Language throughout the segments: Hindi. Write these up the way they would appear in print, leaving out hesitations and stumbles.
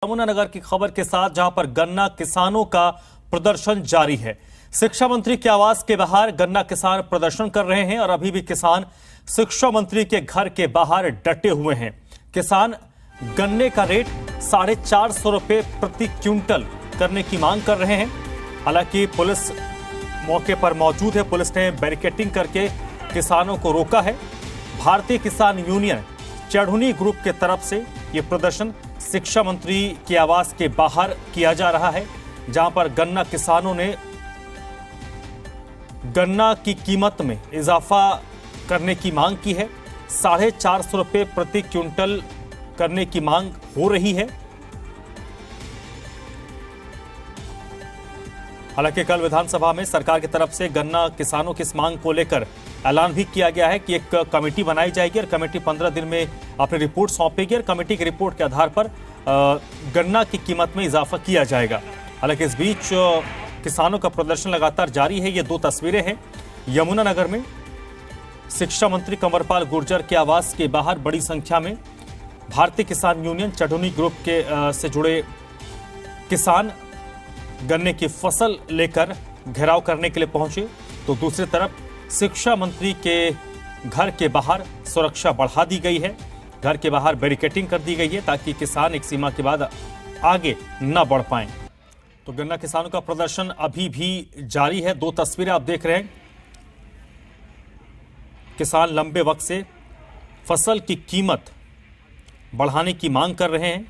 यमुनानगर की खबर के साथ, जहां पर गन्ना किसानों का प्रदर्शन जारी है। शिक्षा मंत्री के आवास के बाहर गन्ना किसान प्रदर्शन कर रहे हैं और अभी भी किसान शिक्षा मंत्री के घर के बाहर डटे हुए हैं। किसान गन्ने का रेट 450 रुपए प्रति क्विंटल करने की मांग कर रहे हैं। हालांकि पुलिस मौके पर मौजूद है। पुलिस ने बैरिकेडिंग करके किसानों को रोका है। भारतीय किसान यूनियन चढ़ुनी ग्रुप के तरफ से यह प्रदर्शन शिक्षा मंत्री के आवास के बाहर किया जा रहा है, जहां पर गन्ना किसानों ने गन्ना की कीमत में इजाफा करने की मांग की है। 450 रुपए प्रति क्विंटल करने की मांग हो रही है। हालांकि कल विधानसभा में सरकार की तरफ से गन्ना किसानों की इस मांग को लेकर ऐलान भी किया गया है कि एक कमेटी बनाई जाएगी और कमेटी 15 दिन में अपनी रिपोर्ट सौंपेगी और कमेटी की रिपोर्ट के आधार पर गन्ना की कीमत में इजाफा किया जाएगा। हालांकि इस बीच किसानों का प्रदर्शन लगातार जारी है। ये दो तस्वीरें हैं यमुनानगर में। शिक्षा मंत्री कंवरपाल गुर्जर के आवास के बाहर बड़ी संख्या में भारतीय किसान यूनियन चढ़ुनी ग्रुप के से जुड़े किसान गन्ने की फसल लेकर घेराव करने के लिए पहुंचे, तो दूसरी तरफ शिक्षा मंत्री के घर के बाहर सुरक्षा बढ़ा दी गई है। घर के बाहर बैरिकेडिंग कर दी गई है ताकि किसान एक सीमा के बाद आगे न बढ़ पाएं। तो गन्ना किसानों का प्रदर्शन अभी भी जारी है। दो तस्वीरें आप देख रहे हैं। किसान लंबे वक्त से फसल की कीमत बढ़ाने की मांग कर रहे हैं।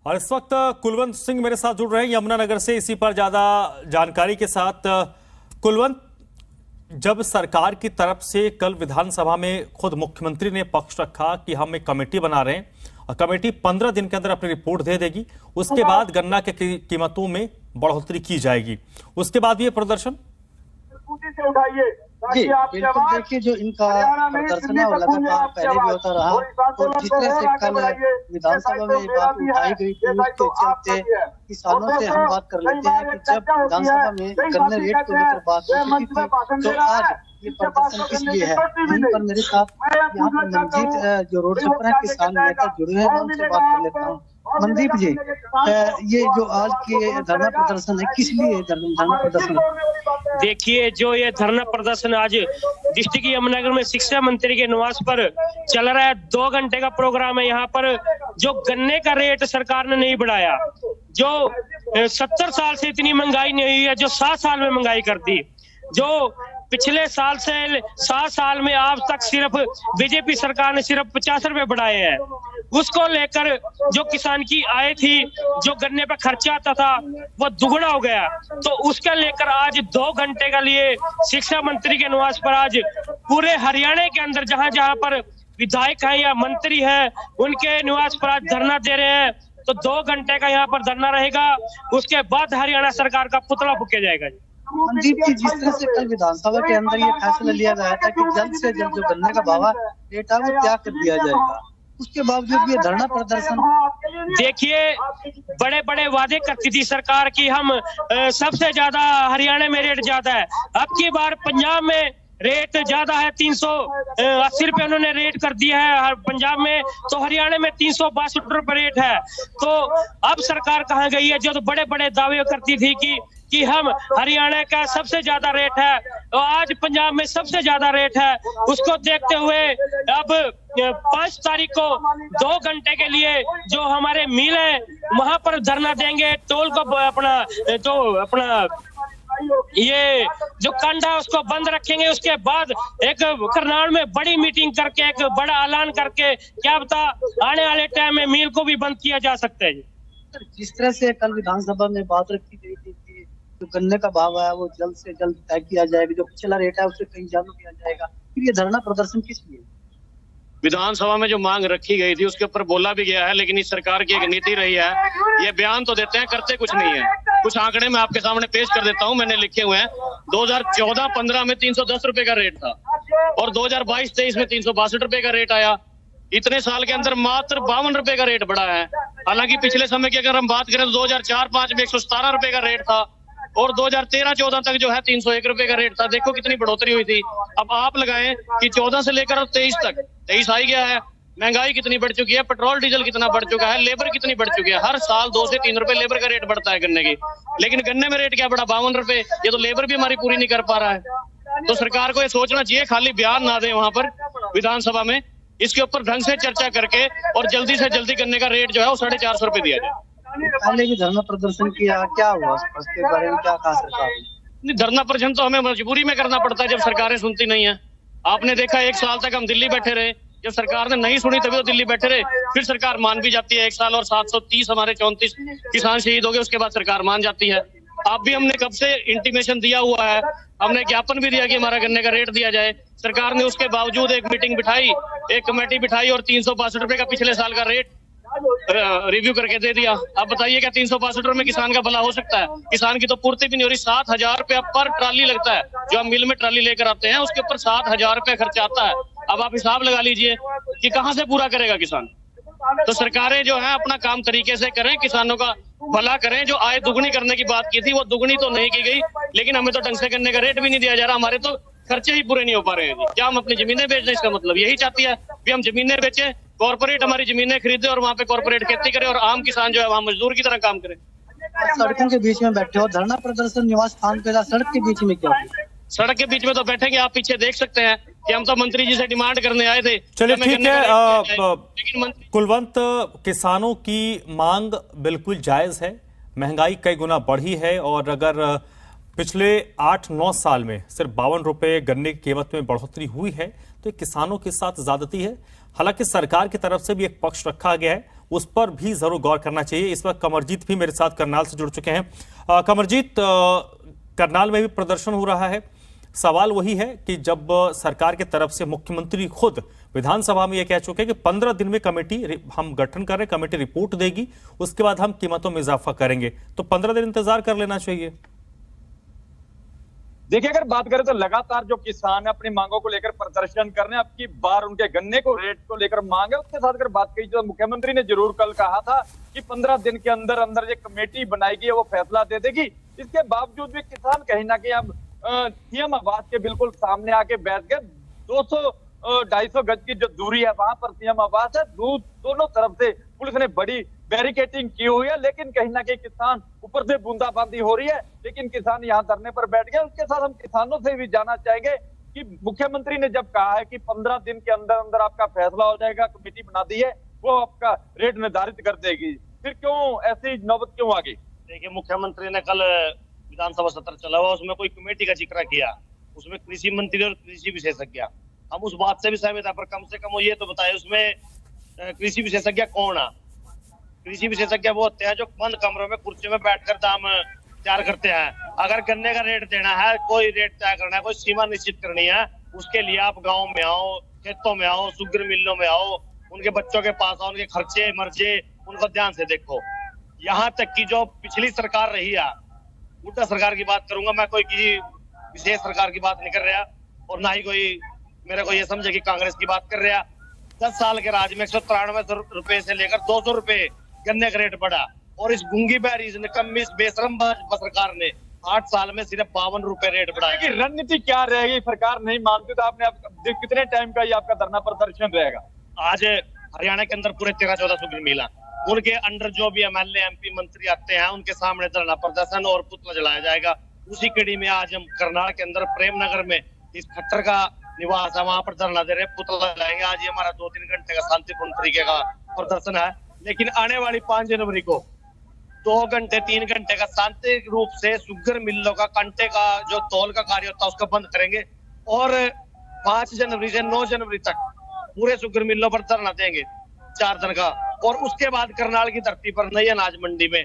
और इस वक्त कुलवंत सिंह मेरे साथ जुड़ रहे हैं यमुनानगर से, इसी पर ज्यादा जानकारी के साथ। कुलवंत, जब सरकार की तरफ से कल विधानसभा में खुद मुख्यमंत्री ने पक्ष रखा कि हम एक कमेटी बना रहे हैं और कमेटी 15 दिन के अंदर अपनी रिपोर्ट दे देगी, उसके बाद गन्ना के कीमतों में बढ़ोतरी की जाएगी, उसके बाद ये प्रदर्शन जी बिल्कुल। देखिए, जो इनका प्रदर्शन है वो लगातार पहले भी होता रहा और जिस तरह से कल विधानसभा में बात उठाई गई थी उसके चलते किसानों से हम बात कर लेते हैं कि जब विधानसभा में गन्ने रेट को लेकर बात हो चुकी थी तो आज ये प्रदर्शन किस लिए है। वहीं पर मेरे साथ यहाँ पर मनजीत जो रोड शो पर है किसान नेता जुड़े हैं, मैं उनसे बात कर लेता हूँ। मनदीप जी, ये जो आज के धरना प्रदर्शन है, किस लिए धरना प्रदर्शन है? देखिए, जो ये धरना प्रदर्शन आज डिस्ट्रिक्ट यमुनानगर में शिक्षा मंत्री के निवास पर चल रहा है, 2 घंटे का प्रोग्राम है। यहाँ पर जो गन्ने का रेट सरकार ने नहीं बढ़ाया, जो 70 साल से इतनी महंगाई नहीं हुई है, जो 7 साल में महंगाई कर दी, जो पिछले साल से 7 साल में आज तक सिर्फ बीजेपी सरकार ने सिर्फ 50 रुपए बढ़ाए हैं, उसको लेकर जो किसान की आय थी, जो गन्ने पे खर्चा आता था, वो दुगना हो गया। तो उसके लेकर आज 2 घंटे के लिए शिक्षा मंत्री के निवास पर आज पूरे हरियाणा के अंदर जहां जहां पर विधायक है या मंत्री है, उनके निवास पर आज धरना दे रहे हैं। तो 2 घंटे का यहाँ पर धरना रहेगा, उसके बाद हरियाणा सरकार का पुतला फूंका जाएगा। मनदीप जी, जिस तरह से कल विधानसभा के अंदर ये फैसला लिया गया था कि जल्द से जल्द जो गन्ने का भाव रेट है वो त्याग कर दिया जाएगा, उसके बावजूद ये धरना प्रदर्शन। देखिए, बड़े बड़े वादे करती थी सरकार की हम सबसे ज्यादा हरियाणा में रेट ज्यादा है। अब की बार पंजाब में रेट ज्यादा है, 380 रुपए उन्होंने रेट कर दिया है पंजाब में, तो हरियाणा में 362 रुपए रेट है। तो अब सरकार कहाँ गई है? जो तो बड़े बड़े दावे करती थी कि हम हरियाणा का सबसे ज्यादा रेट है, तो आज पंजाब में सबसे ज्यादा रेट है। उसको देखते हुए अब 5 तारीख को 2 घंटे के लिए जो हमारे मिल है वहां पर धरना देंगे। टोल को अपना ये जो कंडा है उसको बंद रखेंगे। उसके बाद एक करनाल में बड़ी मीटिंग करके एक बड़ा ऐलान करके क्या बता आने वाले टाइम में मिल को भी बंद किया जा सकता है। जिस तरह से कल विधानसभा में बात रखी गई थी कि जो गन्ने का भाव है वो जल्द से जल्द तय किया जाएगा, जो पिछला रेट है उसे कहीं चालू किया जाएगा, फिर ये धरना प्रदर्शन किस लिए? विधानसभा में जो मांग रखी गई थी उसके ऊपर बोला भी गया है, लेकिन इस सरकार की एक नीति रही है, ये बयान तो देते हैं, करते कुछ नहीं है। कुछ आंकड़े मैं आपके सामने पेश कर देता हूं, मैंने लिखे हुए हैं। 2014-15 में 310 रुपए का रेट था और 2022-23 में 362 रुपए का रेट आया। इतने साल के अंदर मात्र 52 रुपए का रेट बढ़ा है। हालांकि पिछले समय की अगर हम बात करें तो 2004-05 में 117 रुपए का रेट था और 2013-14 तक जो है 301 रुपए का रेट था। देखो कितनी बढ़ोतरी हुई थी। अब आप लगाएं कि 14 से लेकर 23 तक, 23 आ ही गया है, महंगाई कितनी बढ़ चुकी है, पेट्रोल डीजल कितना बढ़ चुका है, लेबर कितनी बढ़ चुकी है। हर साल 2 से 3 रुपए लेबर का रेट बढ़ता है गन्ने की, लेकिन गन्ने में रेट क्या बढ़ा, 52 रुपए। ये तो लेबर भी हमारी पूरी नहीं कर पा रहा है। तो सरकार को ये सोचना चाहिए, खाली बयान ना दे वहां पर विधानसभा में, इसके ऊपर ढंग से चर्चा करके और जल्दी से जल्दी गन्ने का रेट जो है वो 450 रुपए दिया जाए। पहले भी धरना प्रदर्शन किया, क्या हुआ उसके बारे में, क्या कहा सरकार ने? धरना प्रदर्शन तो हमें मजबूरी में करना पड़ता है जब सरकारें सुनती नहीं है। आपने देखा 1 साल तक हम दिल्ली बैठे रहे, जब सरकार ने नहीं सुनी तभी वो दिल्ली बैठे रहे, फिर सरकार मान भी जाती है 1 साल, और 730 हमारे 34 किसान शहीद हो गए, उसके बाद सरकार मान जाती है। अब भी हमने कब से इंटीमेशन दिया हुआ है, हमने ज्ञापन भी दिया कि हमारा गन्ने का रेट दिया जाए। सरकार ने उसके बावजूद एक मीटिंग बिठाई, एक कमेटी बिठाई और 362 रुपए का पिछले साल का रेट रिव्यू करके दे दिया। अब बताइए क्या 362 रुपए में किसान का भला हो सकता है? किसान की तो पूर्ति भी नहीं हो रही। 7,000 रुपया पर ट्राली लगता है, जो हम मिल में ट्राली लेकर आते हैं उसके ऊपर 7,000 रुपया खर्चा आता है। अब आप हिसाब लगा लीजिए कि कहां से पूरा करेगा किसान। तो सरकारें जो है अपना काम तरीके से करें, किसानों का भला करें। जो आय दुगनी करने की बात की थी वो दुगनी तो नहीं की गई, लेकिन हमें तो ढंग से गन्ने का रेट भी नहीं दिया जा रहा। हमारे तो खर्चे ही पूरे नहीं हो पा रहे हैं। क्या हम अपनी जमीनें बेच दें? इसका मतलब यही चाहती है कि हम जमीनें बेचें, कॉर्पोरेट हमारी जमीनें खरीदे और वहाँ पे कॉर्पोरेट खेती करे, और आम किसान जो है वहाँ मजदूर की तरह काम करे। सड़कों के बीच में बैठे हो, धरना प्रदर्शन निवास स्थान पे था, सड़क के बीच में क्या हुआ? सड़क के बीच में तो बैठेंगे, आप पीछे देख सकते हैं कि हम तो मंत्री जी से डिमांड करने आए थे। चलिए ठीक है लेकिन मंत्री कुलवंत, किसानों की मांग बिल्कुल जायज है, महंगाई कई गुना बढ़ी है, और अगर पिछले 8-9 साल में सिर्फ 52 रुपए गन्ने की कीमत में बढ़ोतरी हुई है तो ये किसानों के साथ ज्यादती है। हालांकि सरकार की तरफ से भी एक पक्ष रखा गया है, उस पर भी जरूर गौर करना चाहिए। इस वक्त कमरजीत भी मेरे साथ करनाल से जुड़ चुके हैं। कमरजीत, करनाल में भी प्रदर्शन हो रहा है। सवाल वही है कि जब सरकार की तरफ से मुख्यमंत्री खुद विधानसभा में यह कह चुके हैं कि 15 दिन में कमेटी हम गठन कर रहे हैं, कमेटी रिपोर्ट देगी, उसके बाद हम कीमतों में इजाफा करेंगे, तो 15 दिन इंतजार कर लेना चाहिए। देखिए, अगर बात करें तो लगातार जो किसान अपनी मांगों को लेकर प्रदर्शन कर रहे हैं, अब की बार उनके गन्ने को रेट को लेकर मांग है। उसके साथ अगर बात की तो मुख्यमंत्री ने जरूर कल कहा था कि 15 दिन के अंदर अंदर ये कमेटी बनाएगी, वो फैसला दे देगी। इसके बावजूद भी किसान कहीं ना कहीं अब सीएम आवास के बिल्कुल सामने आके बैठ गए। 200-250 गज की जो दूरी है वहां पर सीएम आवास है, दोनों तरफ से पुलिस ने बड़ी बैरिकेटिंग की हुई है, लेकिन कहीं ना कहीं किसान ऊपर से बूंदाबांदी हो रही है, लेकिन किसान यहाँ धरने पर बैठ गए। उसके साथ हम किसानों से भी जानना चाहेंगे कि मुख्यमंत्री ने जब कहा है कि 15 दिन के अंदर अंदर आपका फैसला हो जाएगा, कमेटी बना दी है, वो आपका रेट निर्धारित कर देगी, फिर क्यों ऐसी नौबत क्यों आ गई? देखिए, मुख्यमंत्री ने कल विधानसभा सत्र चला हुआ, उसमें कोई कमेटी का जिक्र किया, उसमें कृषि मंत्री और कृषि विशेषज्ञ, हम उस बात से भी सहमत है, पर कम से कम वो ये तो बताए उसमें कृषि विशेषज्ञ कौन है। कृषि विशेषज्ञ वो होते हैं जो बंद कमरों में कुर्सी में बैठकर दाम तैयार करते हैं। अगर गन्ने का रेट देना है, कोई रेट तय करना है, कोई सीमा निश्चित करनी है, उसके लिए आप गाँव में आओ, खेतों में आओ, शुगर मिलों में आओ, उनके बच्चों के पास आओ, उनके खर्चे मर्जे उनको ध्यान से देखो। यहाँ तक कि जो पिछली सरकार रही है, उल्टा सरकार की बात करूंगा मैं, कोई किसी विशेष सरकार की बात नहीं कर रहा, और ना ही कोई मेरे को ये समझे कि कांग्रेस की बात कर रहा। 10 साल के राज में 193 रुपए से लेकर 200 रुपए गन्ने का रेट बढ़ा, और इस गुंगी बैरी निकम्मी बेशरम सरकार ने 8 साल में सिर्फ 52 रुपए रेट बढ़ाया। रणनीति क्या रहेगी? सरकार नहीं मानती तो आपने कितने टाइम का ये आपका धरना प्रदर्शन रहेगा? आज हरियाणा के अंदर पूरे 13-14 शुगर मिला, उनके अंडर जो भी एमएलए एमपी मंत्री आते हैं उनके सामने धरना प्रदर्शन और पुतला जलाया जाएगा। उसी कड़ी में आज हम करनाल के अंदर प्रेमनगर में इस खट्टर का निवास है, वहां पर धरना दे रहे, पुतला जलाएंगे। आज ये हमारा 2-3 घंटे का शांतिपूर्ण तरीके का प्रदर्शन है, लेकिन आने वाली 5 जनवरी को 2 घंटे 3 घंटे का शांतिक रूप से शुगर मिलों का कंटे का जो तौल का कार्य होता है उसका बंद करेंगे, और 5 जनवरी से 9 जनवरी तक पूरे शुगर मिलों पर धरना देंगे 4 दिन का। और उसके बाद करनाल की धरती पर नई अनाज मंडी में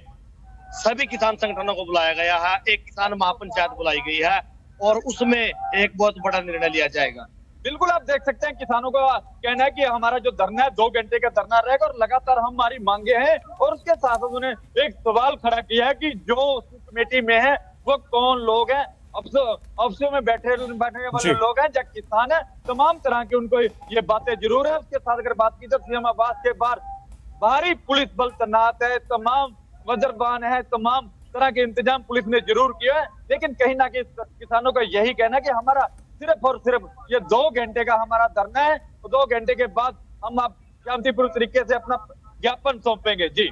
सभी किसान संगठनों को बुलाया गया है, एक किसान महापंचायत बुलाई गई है, और उसमें एक बहुत बड़ा निर्णय लिया जाएगा। बिल्कुल, आप देख सकते हैं किसानों का कहना है कि हमारा जो धरना है 2 घंटे का धरना रहेगा, और लगातार हमारी मांगे हैं। और उसके साथ उन्होंने एक सवाल खड़ा किया है कि जो कमेटी में है वो कौन लोग हैं, अफसरों में बैठे वाले लोग हैं या किसान है, तमाम तरह की उनको ये बातें जरूर है। उसके साथ अगर बात की तो सीएम आवास के बाहर भारी पुलिस बल तैनात है, तमाम वज्रबान है, तमाम तरह के इंतजाम पुलिस ने जरूर किया है, लेकिन कहीं ना कहीं किसानों का यही कहना है कि हमारा सिर्फ और सिर्फ ये 2 घंटे का हमारा धरना है, तो 2 घंटे के बाद हम आप शांतिपूर्ण तरीके से अपना ज्ञापन सौंपेंगे। जी।